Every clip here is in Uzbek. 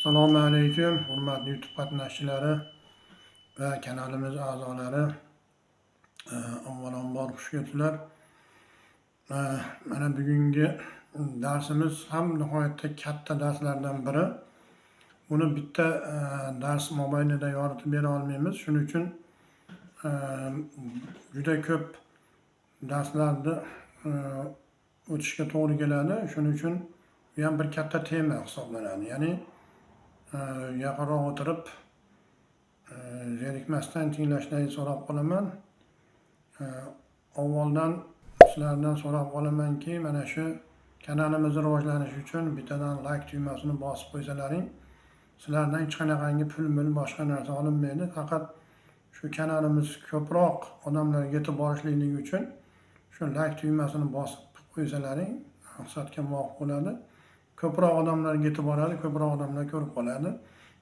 Assalomu alaykum, hurmatli YouTube qatnashchilari va kanalimiz a'zolari. Avvalambor xush kelibsizlar. Mana bugungi darsimiz ham nihoyatda katta darslardan biri. Buni bitta dars mobaynida yoritib bera olmaymiz. Shuning uchun juda ko'p darslarni o'tishga to'g'ri keladi. Shuning uchun bu ham bir katta tema hisoblanadi. Ya'ni yaqinroq o'tirib zerikmasdan tinglashlaringizni so'rab qolaman. Avvaldan sizlardan so'rab qolamanki, mana shu kanalimizni rivojlanishi uchun bittadan like tugmasini bosib qo'ysalaring, sizlardan hech qanaqangi pul boshqa narsa olinmaydi. Faqat shu kanalimiz ko'proq odamlarga yetib borishligi uchun shu like tugmasini bosib qo'ysalaring maqsadga muvofiq bo'ladi. Ko'proq odamlarga yetib boradi, ko'proq odamlar ko'rib qoladi.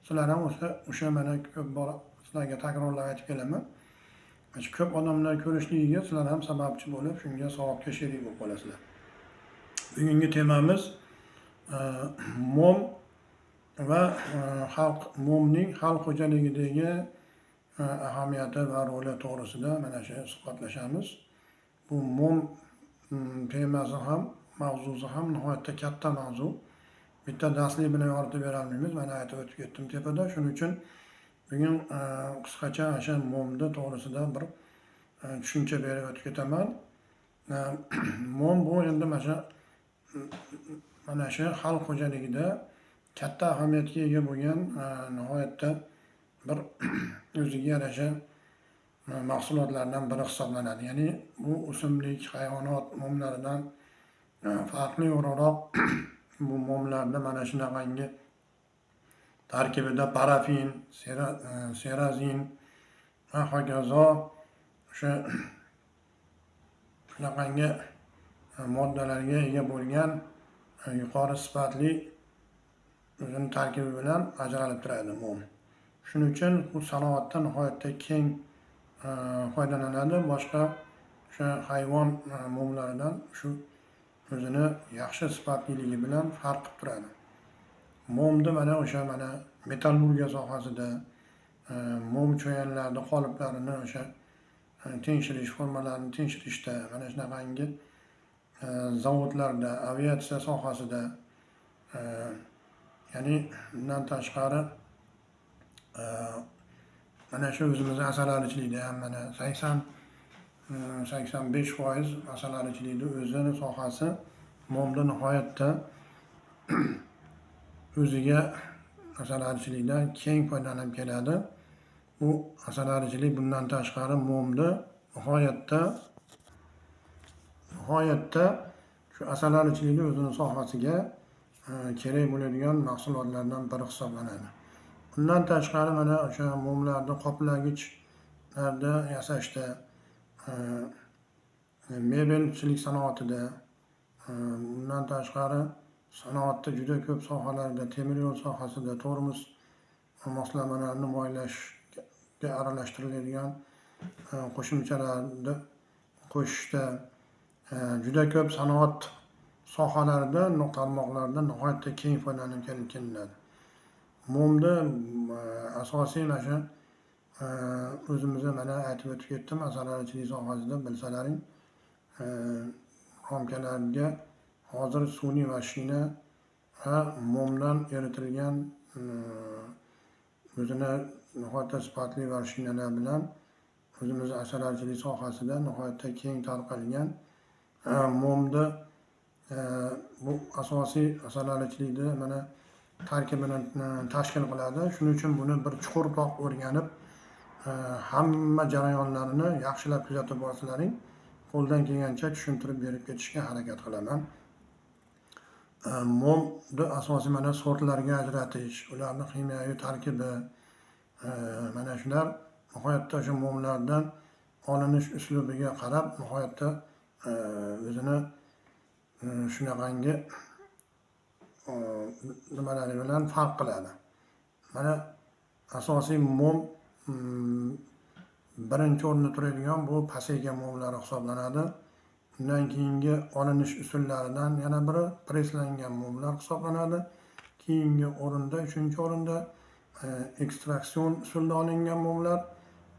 Sizlar ham o'sha mana ko'p bor sizlarga takrorlab aytib kelaman. Ko'p odamlar ko'rishligiga sizlar ham sababchi bo'lib, shunga savobga sherik bo'lib qolasizlar. Bugungi temamiz mom va momning xalq xo'jaligidagi ahamiyati va roli to'g'risida mana shu suhbatlashamiz. Bu mom temasi ham, mavzusi ham nihoyatda katta mavzu. Bitta darslik bilan yoritib bera olmaymiz. Mana aytib o'tib ketdim tepada. Shuning uchun bugun qisqacha o'sha momni to'g'risida bir tushuncha berib o'tib ketaman. Mom bu endi mana shu xalq xo'jaligida katta ahamiyatga ega bo'lgan nihoyatda bir o'ziga yarasha mahsulotlardan biri hisoblanadi. Ya'ni bu o'simlik, hayvonot momlaridan farqli o'laroq bu momlarda mana shunaqangi tarkibida parafin, serazin va hokazo o'sha shunaqangi moddalarga ega bo'lgan yuqori sifatli o'zining tarkibi bilan ajralib turadi mom. Shuning uchun bu sanoatda nihoyatda keng foydalanadi. Boshqa o'sha hayvon momlaridan shu o'zini yaxshi sifatliligi bilan farq qilib turadi. Momni mana o'sha metallurgiya sohasida mom cho'yanlarni qoliplarini o'sha tekshirish, formalarini tekshirishda, mana shunaqangi zavodlarda, aviatsiya sohasida, ya'ni bundan tashqari mana shu o'zimiz asalarichilikda ham mana 80-85% asalarichilikda o'zini sohasi momda nihoyatda o'ziga asalarichilikdan keng foydalanib keladi. Bu asalarichilik bundan tashqari momda nihoyatda shu asalarichilikni o'zini sohasiga kerak bo'ladigan mahsulotlardan biri hisoblanadi. Bundan tashqari mana o'sha momlarni qoplagichlarda yasashda, mebelchilik sanoatida, bundan tashqari sanoatda juda ko'p sohalarda, temir yo'l sohasida, tormoz moslamalarini moylashga aralashtiriladigan qo'shimchalarni qo'shishda, juda ko'p sanoat sohalarida, tarmoqlarda nihoyatda keng foydalanib kelinadi. Momda asosiy mana shu o'zimizga mana aytib o'tib ketdim, asalarichilik sohasida bilsalaring, romkalarga hozir sun'iy mashina va momdan eritilgan o'zini nihoyatda sifatli mashinalar bilan o'zimiz asalarichilik sohasida nihoyatda keng tarqalgan momni bu asosiy asalarichilikni mana tarkibini tashkil qiladi. Shuning uchun buni bir chuqurroq o'rganib, hamma jarayonlarini yaxshilab kuzatib borsalaring, qo'ldan kelgancha tushuntirib berib ketishga harakat qilaman. Momni asosiy mana sortlarga ajratish, ularning kimyoviy tarkibi, mana shular nihoyatda o'sha momlardan olinish uslubiga qarab nihoyatda o'zini shunaqangi nimalari bilan farq qiladi. Mana asosiy mom birinchi o'rinda turadigan bu paseyka momlari hisoblanadi. Undan keyingi olinish usullaridan yana biri preslangan momlar hisoblanadi. keyingi o'rinda, 3-o'rinda ekstraksion usulda olingan mumlar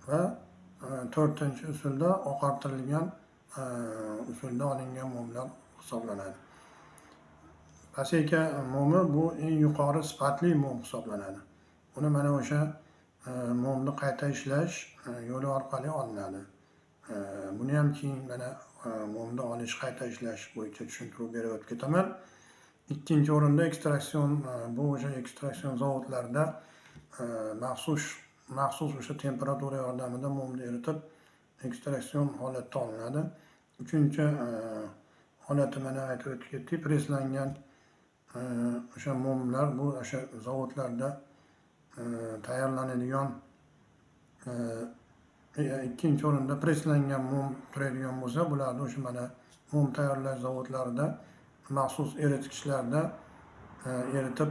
va 4-usulda oqartirilgan usulda olingan mumlar hisoblanadi. Paseka mumi bu eng yuqori sifatli mum hisoblanadi. Buni mana o'sha mumni qayta ishlash yo'li orqali olinadi. Buni ham keyin mana mumni olish, qayta ishlash bo'yicha tushuntirib berib o'tib ketaman. 2-o'rinda ekstraksion, bu o'sha ekstraksion zavodlarida maxsus o'sha temperatura yordamida mumni eritib ekstraksion holatda olinadi. 3-holati mana aytib o'tib ketdik, preslangan o'sha mumlar, bu o'sha zavodlarda tayyorlanadigan 2-o'rinda preslangan mum turadigan bo'lsa, bularni o'sha mana mum tayyorlash zavodlarida maxsus eritgichlarda eritib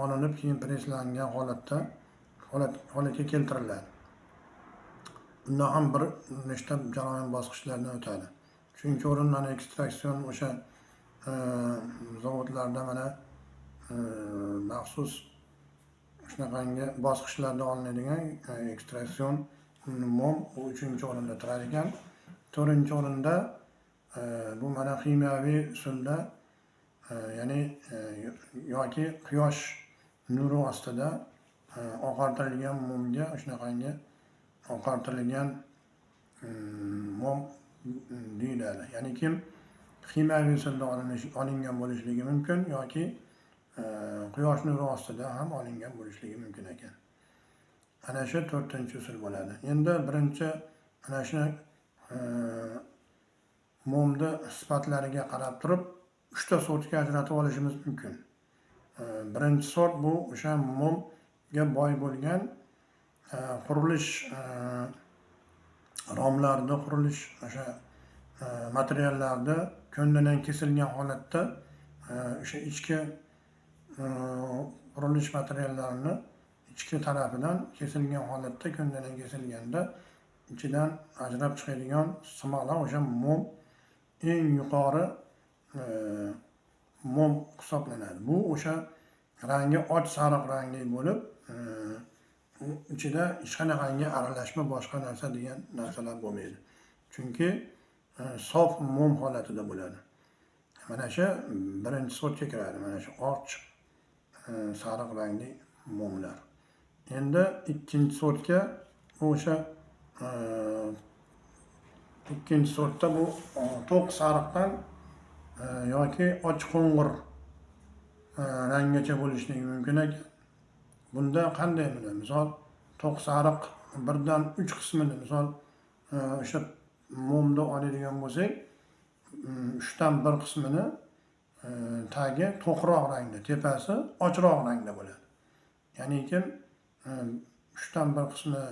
olinib, keyin preslangan holatga keltiriladi. Bundan ham bir nechta jarayon bosqichlardan o'tadi. 3-o'rin mana ekstraksion o'sha zavodlarda mana maxsus shunaqangi bosqichlarda olinadigan ekstraksion mum 3-o'rinda turar ekan. 4-o'rinda bu mana kimyoviy usulda, ya'ni yoki quyosh nuri ostida oqartirilgan mumga shunaqangi oqartirilgan mum deyiladi. Ya'ni kimyoviy usulda olingan bo'lishligi mumkin yoki quyosh nuri ostida ham olingan bo'lishligi mumkin ekan. Ana shu 4-usul bo'ladi. Endi birinchi ana shu mumni sifatlariga qarab turib 3 ta sortga ajratib olishimiz mumkin. Birinchi sort bu o'sha mumga boy bo'lgan qurilish romlarida, qurilish o'sha materiallarda ko'ndalang kesilgan holatda o'sha ichki qurilish materiallarini ichki tarafidan kesilgan holatda, ko'ndalang kesilganda ichidan ajrab chiqadigan simolar o'sha mum eng yuqori mum hisoblanadi. Bu o'sha rangi och sariq rangli bo'lib, ichida hech qanaqangi aralashma, boshqa narsa degan narsalar bo'lmaydi. Chunki sof mum holatida bo'ladi. Mana shu birinchi sortga kiradi. Mana shu och sariq rangli mumlar. Endi ikkinchi sortga o'sha ikkinchi sortda bu to'q sariqdan yoki och qo'ng'ir ranggacha bo'lishligi mumkin ekan. Bunda qanday bo'ladi? Misol to'q sariq 1dan 3 qismini, misol o'sha mumni oladigan bo'lsak, 3dan 1 qismini tagi to'qroq rangda, tepasi ochroq rangda bo'ladi. Ya'ni 3dan 1 qismi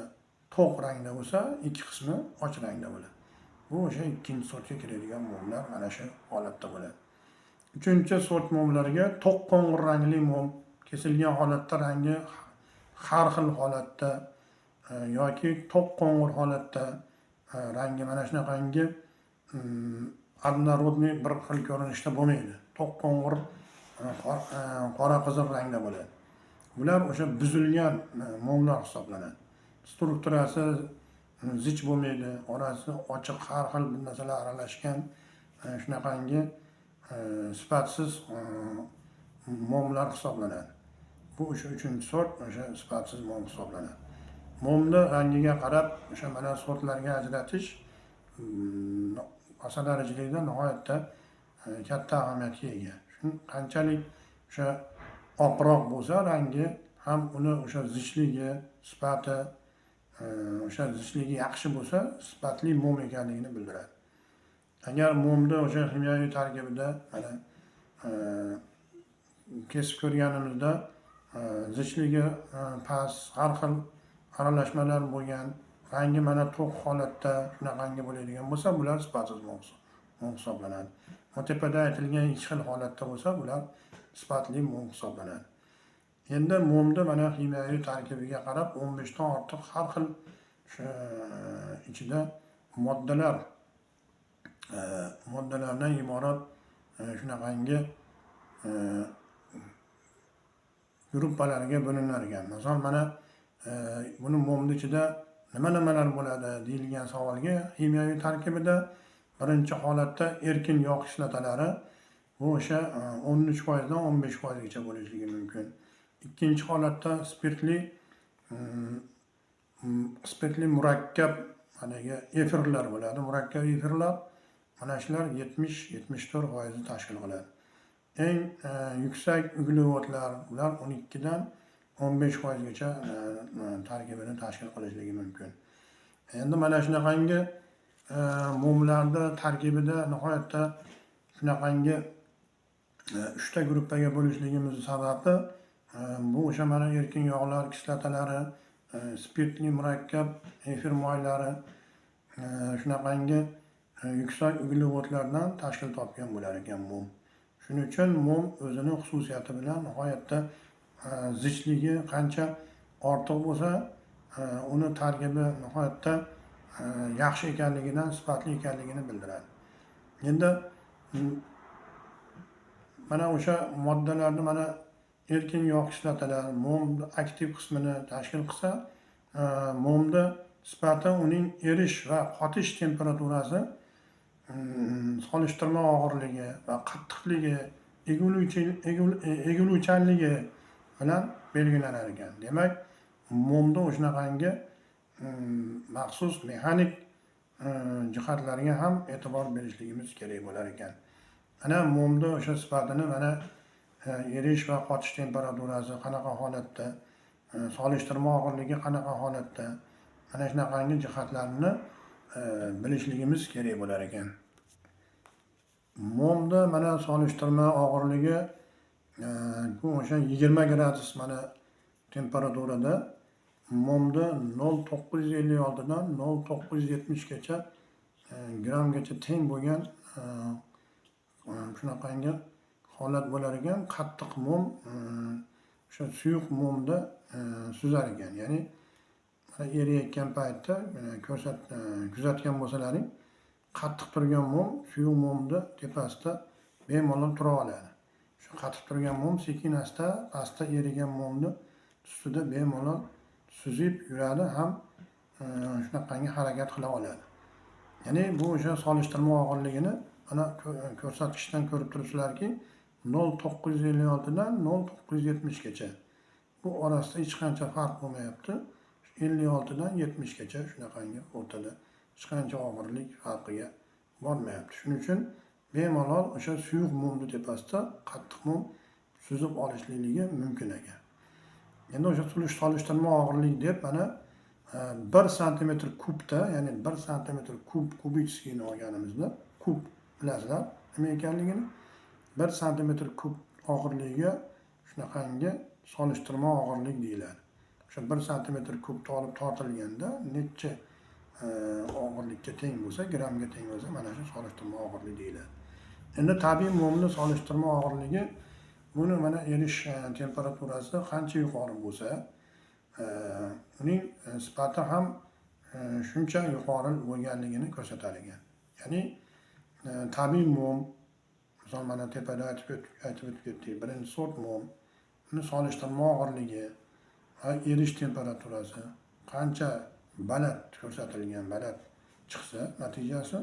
to'q rangda bo'lsa, 2 qismi och rangda bo'ladi. Bu o'sha ikkinchi sortga kiradigan mumlar mana shu holatda bo'ladi. 3-sort mumlarga to'q qo'ng'ir rangli mum, kesilgan holatda rangi har xil holatda yoki to'q qo'ng'ir holatda rangi mana shunaqangi однородный bir xil ko'rinishda bo'lmaydi. To'q qo'ng'ir qora qiziq rangda bo'ladi. Bular o'sha buzilgan mumlar hisoblanadi. Strukturasi zich bo'lmaydi, orasi ochiq, har xil narsalar aralashgan shunaqangi sifatsiz mumlar hisoblanadi. Bu o'sha 3-sort o'sha sifatsiz mum hisoblanadi. Mumni rangiga qarab o'sha mana sortlarga ajratish asal darajalarida nihoyatda katta ahamiyatga ega. Qanchalik o'sha oqroq bo'lsa rangi, ham uni o'sha zichligi, sifati, o'sha zichligi yaxshi bo'lsa, sifatli mum ekanligini bildiradi. Agar mumni o'sha kimyoviy tarkibida mana kesib ko'rganimizda zichligi past, har xil aralashmalar bo'lgan, rangi mana to'q holatda shunaqangi bo'ladigan bo'lsa, bular sifatsiz mum hisoblanadi. Tepada aytilgan 2 xil holatda bo'lsa, bular sifatli mum hisoblanadi. Endi mumni mana kimyoviy tarkibiga qarab 15 dan ortiq har xil ichida moddalardan iborat shunaqangi gruppalarga bo'linar ekan. Misol mana buni momni ichida nimalar bo'ladi deyilgan savolga kimyoviy tarkibida birinchi holatda erkin yog' kislotalari bu o'sha 13% dan 15% gacha bo'lishligi mumkin. Ikkinchi holatda spirtli murakkab haligi efirlar bo'ladi. Murakkab efirlar mana shular 70-74% tashkil qiladi. Eng yuksak uglevodlar ular 12 dan 15% gacha tarkibini tashkil qilishligi mumkin. Endi mana shunaqangi momlarda tarkibida nihoyatda shunaqangi 3 ta gruppaga bo'lishligimiz sababi bu o'sha mana erkin yog'lar kislotalari, spirtli murakkab efir moylari shunaqangi yuksak uglevodlardan tashkil topgan bo'lar ekan mom. Shuning uchun mom o'zining xususiyati bilan nihoyatda zichligi qancha ortiq bo'lsa, uni tarkibi nihoyatda yaxshi ekanligidan, sifatli ekanligini bildiradi. Endi mana o'sha moddalarni mana erkin yog' kislotalari mom aktiv qismini tashkil qilsa, momda sifati uning erish va qotish temperaturasi, solishtirma og'irligi va qattiqligi, egiluvchanligi bilan belgilanar ekan. Demak, momda o'shanaqangi maxsus mexanik jihatlarga ham e'tibor berishligimiz kerak bo'lar ekan. Mana momda o'sha sifatini mana erish va qotish temperaturasi qanaqa holatda, solishtirma og'irligi qanaqa holatda, mana shunaqangi jihatlarni bilishligimiz kerak bo'lar ekan. Momda mana solishtirma og'irligi bu o'sha 20 gradus mana temperaturada momda 0,956 dan 0,970 gacha grammgacha teng bo'lgan shunaqangi holat bo'lar ekan. Qattiq mom o'sha suyuq momda suzar ekan. Ya'ni eriyotgan paytda kuzatgan bo'lsalaring, qattiq turgan mom suyuq momda tepasida bemalol tura oladi. Shu qattiq turgan mom sekin asta pastda erigan momni ustida bemalol suzib yuradi ham shunaqangi harakat qila oladi. Ya'ni bu o'sha solishtirma og'irligini mana ko'rsatkichdan ko'rib turibsizlarki 0,956 dan 0,970 gacha. Bu orasida hech qancha farq bo'lmayapti. 56 dan 70 gacha shunaqangi o'rtada hech qancha og'irlik farqiga bormayapti. Shuning uchun bemalol o'sha suyuq momni tepasida qattiq mom suzib olishlikligi mumkin ekan. Endi o'sha solishtirma og'irlik deb mana 1 sm kubda, ya'ni 1 sm kubichskiyni olganimizda, kub bilasizlar nima ekanligini, 1 sm kub og'irligiga shunaqangi solishtirma og'irlik deyiladi. O'sha 1 sm kubda olib tortilganda necha og'irlikka teng bo'lsa, grammga teng bo'lsa, mana shu solishtirma og'irlik deyiladi. Endi tabiiy momni solishtirma og'irligi buni mana erish temperaturasi qancha yuqori bo'lsa, uning sifati ham shuncha yuqori bo'lganligini ko'rsatar ekan. Ya'ni tabiiy mom, misol mana tepada aytib o'tdik, birinchi sort mom, uni solishtirma og'irligi va erish temperaturasi qancha baland ko'rsatilgan, baland chiqsa natijasi,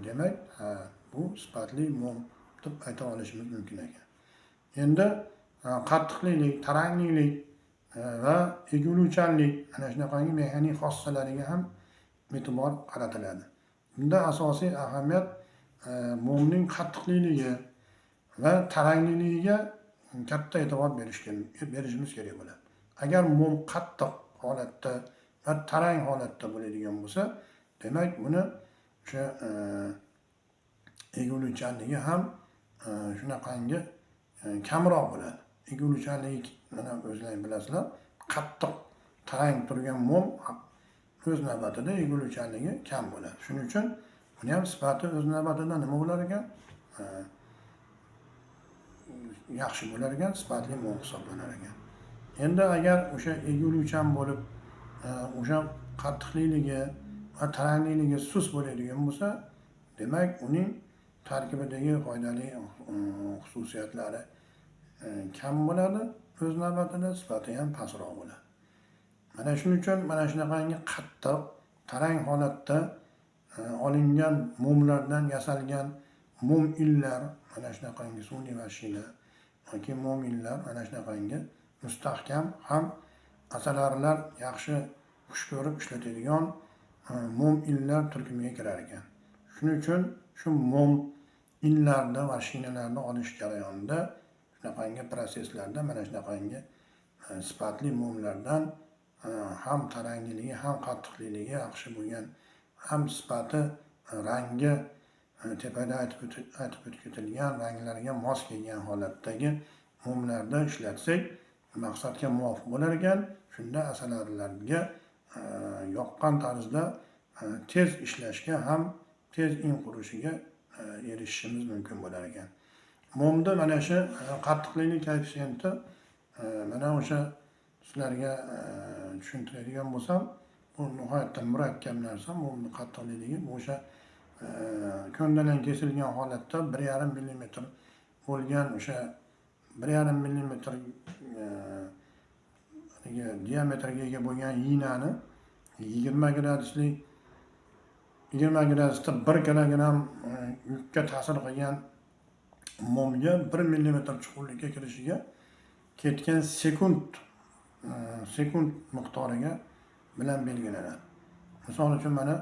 demak, bu sifatli mom deb ayta olishimiz mumkin ekan. Endi qattiqlik, taranglilik va egiluvchanlik ana shunaqangi mexanik xossalariga ham e'tibor qaratiladi. Bunda asosiy ahamiyat momning qattiqligi va tarangligiga katta e'tibor berishimiz kerak bo'ladi. Agar mom qattiq holatda va tarang holatda bo'ladigan bo'lsa, demak buni o'sha egiluvchanligi ham shunaqangi kamroq bo'ladi. Egiluvchanligi mana o'zlaringiz bilasizlar, qattiq tarang turgan mom o'z navbatida egiluvchanligi kam bo'ladi. Shuning uchun buni ham sifati o'z navbatida nima bo'lar ekan? Yaxshi bo'lar ekan, sifatli mom hisoblanar ekan. Endi agar o'sha egiluvchan bo'lib, o'sha qattiqligi va tarangligi sust bo'ladigan bo'lsa, demak uning tarkibidagi foydali xususiyatlari kam bo'ladi o'z navbatida sifati ham pastroq bo'ladi. Mana shuning uchun mana shunaqangi qattiq, tarang holatda olingan mumlardan yasalgan mum illar, mana shunaqangi sun'iy mashina yoki mum illar mana shunaqangi mustahkam ham asalarilar yaxshi xush ko'rib ishlatadigan mum illar turkumiga kirar ekan. Shuning uchun shu mum illarni mashinalarni olish jarayonida shunaqangi proseslarda mana shunaqangi sifatli mumlardan ham tarangliligi, ham qattiqligi yaxshi bo'lgan, ham sifati, rangi tepada aytib o'tilgan ranglarga mos kelgan holatdagi mumlarda ishlatsak maqsadga muvofiq bo'lar ekan. Shunda asalarilarga yoqqan tarzda tez ishlashga ham tez in qurishiga erishishimiz mumkin bo'lar ekan. Mumda mana shu qattiqlik koeffitsiyenti mana o'sha sizlarga tushuntiradigan bo'lsam, bu nihoyatda murakkab narsa. Mumni qattiqligi bu o'sha ko'ndalang kesilgan holatda 1,5 mm bo'lgan o'sha 1,5 mm diametrga ega bo'lgan iynani 20 gradusda 1 kilogramm yukka ta'sir qilgan mumga 1 mm chuqurlikka kirishiga ketgan sekund miqdoriga bilan belgilanadi. Misol uchun mana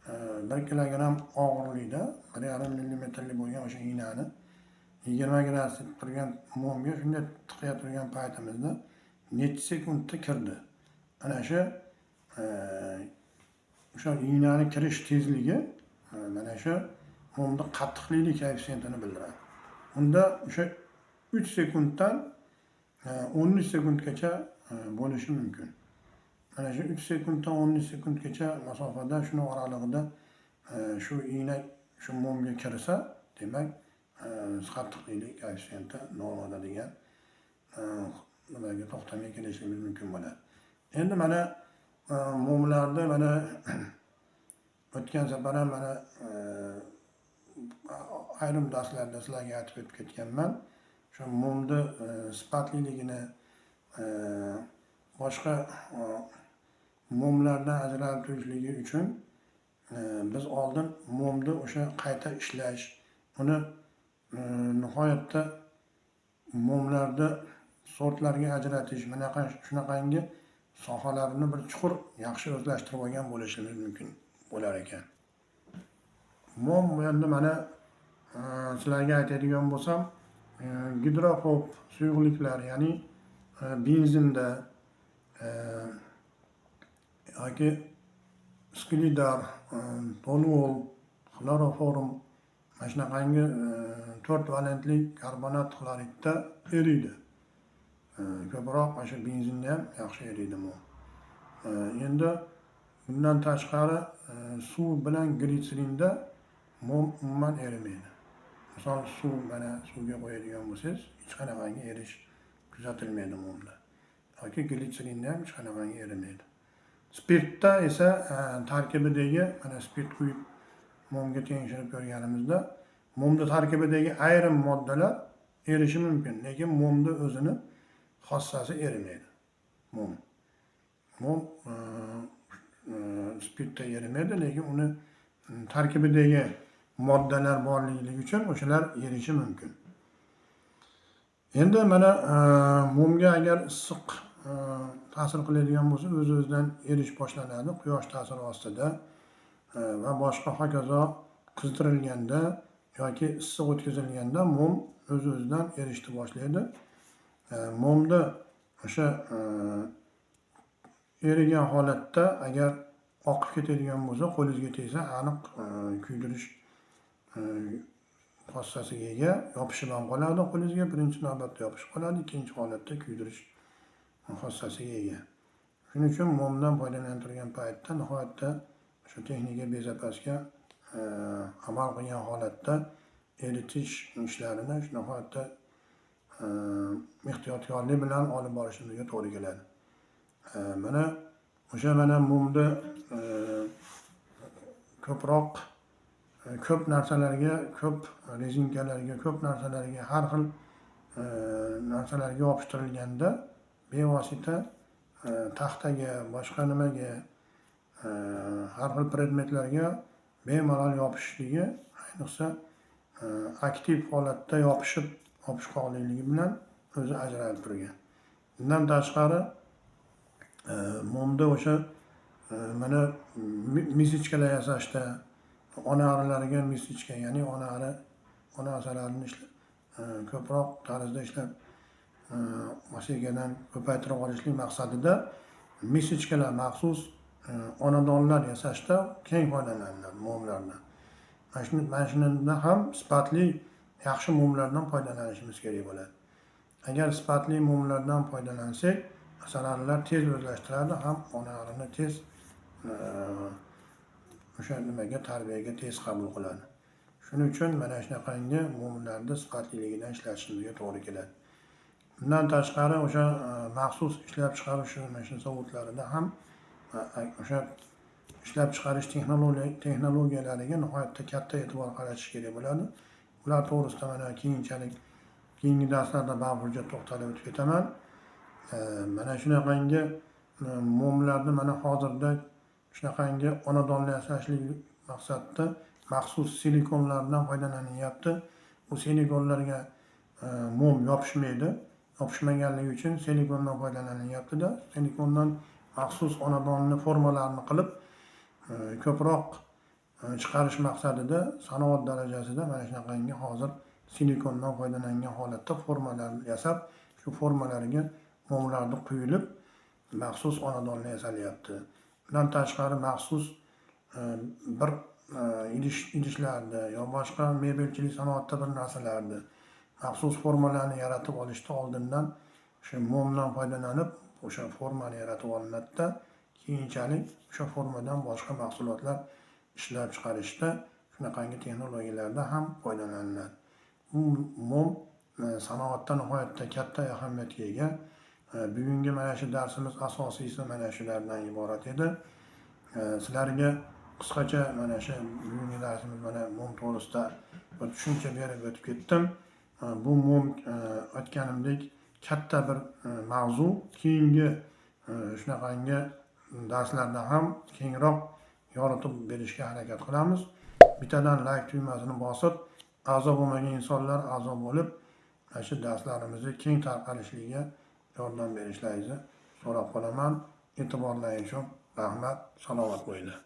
1 kilogramm og'irlikda 1,5 mm bo'lgan o'sha iynani 20 gradusda turgan mumga shunday tiqaya turgan paytimizda necha sekundda kirdi. Ana shu o'sha iynani kirish tezligi mana shu mumda qattiqlik koeffitsiyentini bildiradi. Unda o'sha 3 sekunddan 13 sekundgacha bo'lishi mumkin. Mana shu 3 sekunddan 13 sekundgacha masofada shuni oralig'ida shu iyna shu mumga kirsa, demak qattiqlik koeffitsiyenti normada degan nimaga to'xtamga kelishimiz mumkin bo'ladi. Endi mana mumlarda mana o'tgan safar ham mana ayrim darslarda sizlarga aytib o'tib ketganman. Shu mumni sifatliligini boshqa mumlardan ajralib turishligi uchun biz oldin mumni o'sha qayta ishlash, uni nihoyatda mumlarni sortlarga ajratish, shunaqangi sohalarini bir chuqur yaxshi o'zlashtirib olgan bo'lishimiz mumkin bo'lar ekan. Mum endi mana sizlarga aytadigan bo'lsam, gidrofob suyuqliklar, ya'ni benzinda yoki sklidar, toluol, xloroform mana shunaqangi 4 valentli karbonat xloridda eriydi. Ko'proq o'sha benzinda ham yaxshi eriydi mum. Endi bundan tashqari suv bilan glitserinda mum umuman erimaydi. Misol suv, mana suvga qo'yadigan bo'lsangiz, hech qanaqangi erish kuzatilmaydi mumda. Yoki glitserinda ham hech qanaqangi erimaydi. Spirtda esa tarkibidagi, mana spirt quyib mumga tekshirib ko'rganimizda, mumda tarkibidagi ayrim moddalar erishi mumkin, lekin mumda o'zini xossasi erimaydi. Mum spirtda erimaydi, lekin uni tarkibidagi moddalar borligi uchun o'shalar erishi mumkin. Endi mana mumga agar issiq ta'sir qiladigan bo'lsa, o'z-o'zidan erish boshlanadi. Quyosh ta'siri ostida va boshqa hokazo qizdirilganda yoki issiq o'tkazilganda mum o'z-o'zidan erishni boshlaydi. Mumda o'sha erigan holatda agar oqib ketadigan bo'lsa, qo'lingizga tegsa, aniq kuydirish xossasiga ega, yopishib ham qoladi qo'lingizga. Birinchi navbatda yopishib qoladi, ikkinchi holatda kuydirish xossasiga ega. Shuning uchun mumdan foydalanib turgan paytda nihoyatda shu texnika bezapasga amal qilgan holatda eritish ishlarini nihoyatda ehtiyotkorlik bilan olib borishimizga to'g'ri keladi. Mana o'sha mumni ko'p narsalarga, ko'p rezinkalarga, ko'p narsalarga, har xil narsalarga yopishtirilganda bevosita taxtaga, boshqa nimaga, har xil predmetlarga bemalol yopishishligi, ayniqsa aktiv holatda yopishqoqligi bilan o'zi ajralib turgan. Bundan tashqari mumda o'sha mana misijkalar yasashda, ona arilariga misijka, ya'ni ona asalarini ko'proq tarzda ishlab osegadan ko'paytirib olishlik maqsadida misijkalar, maxsus onadonlar yasashda keng foydalaniladi mumlardan. Mana shunda ham sifatli, yaxshi mumlardan foydalanishimiz kerak bo'ladi. Agar sifatli mumlardan foydalansak, asalalar tez o'zlashtiradi, ham ona arini tez o'sha nimaga, tarbiyaga tez qabul qiladi. Shuning uchun mana shunaqangi mumlarni sifatliligidan ishlatishimizga to'g'ri keladi. Bundan tashqari o'sha maxsus ishlab chiqarish mashina zavodlarida ham o'sha ishlab chiqarish texnologiyalariga nihoyatda katta e'tibor qaratish kerak bo'ladi. Ular to'g'risida mana keyingi darslarda ba'zi to'xtalib o'tib ketaman. Mana shunaqangi mumlarni mana hozirda shunaqangi onadonli yasashlik maqsadida maxsus silikonlardan foydalanilyapti. Bu silikonlarga mum yopishmaydi. Yopishmaganligi uchun silikondan foydalanilyapti-da. Silikondan maxsus onadonli formalarni qilib ko'proq chiqarish maqsadida sanoat darajasida mana shunaqangi hozir silikondan foydalangan holatda formalar yasab, shu formalarga mumlarni quyilib maxsus onadonli yasalyapti. Bundan tashqari maxsus bir idishlarda yo boshqa mebelchilik sanoatda bir narsalarda maxsus formalarni yaratib olishda oldindan o'sha mumdan foydalanib o'sha formani yaratib olinadi-da, keyinchalik o'sha formadan boshqa mahsulotlar ishlab chiqarishda shunaqangi texnologiyalarda ham foydalaniladi. Bu mum sanoatda nihoyatda katta ahamiyatga ega. Bugungi mana shu darsimiz asosiysi mana shulardan iborat edi. Sizlarga qisqacha mana shu bugungi darsimiz mana mum to'g'risida bir tushuncha berib o'tib ketdim. Bu mum aytganimdek katta bir mavzu. Keyingi shunaqangi darslarda ham kengroq yoritib berishga harakat qilamiz. Bittadan like tugmasini bosib, a'zo bo'lmagan insonlar a'zo bo'lib, mana shu darslarimizni keng tarqalishiga yordam berishlaringizni so'rab qolaman. E'tiborlaringiz uchun rahmat, salomat bo'linglar.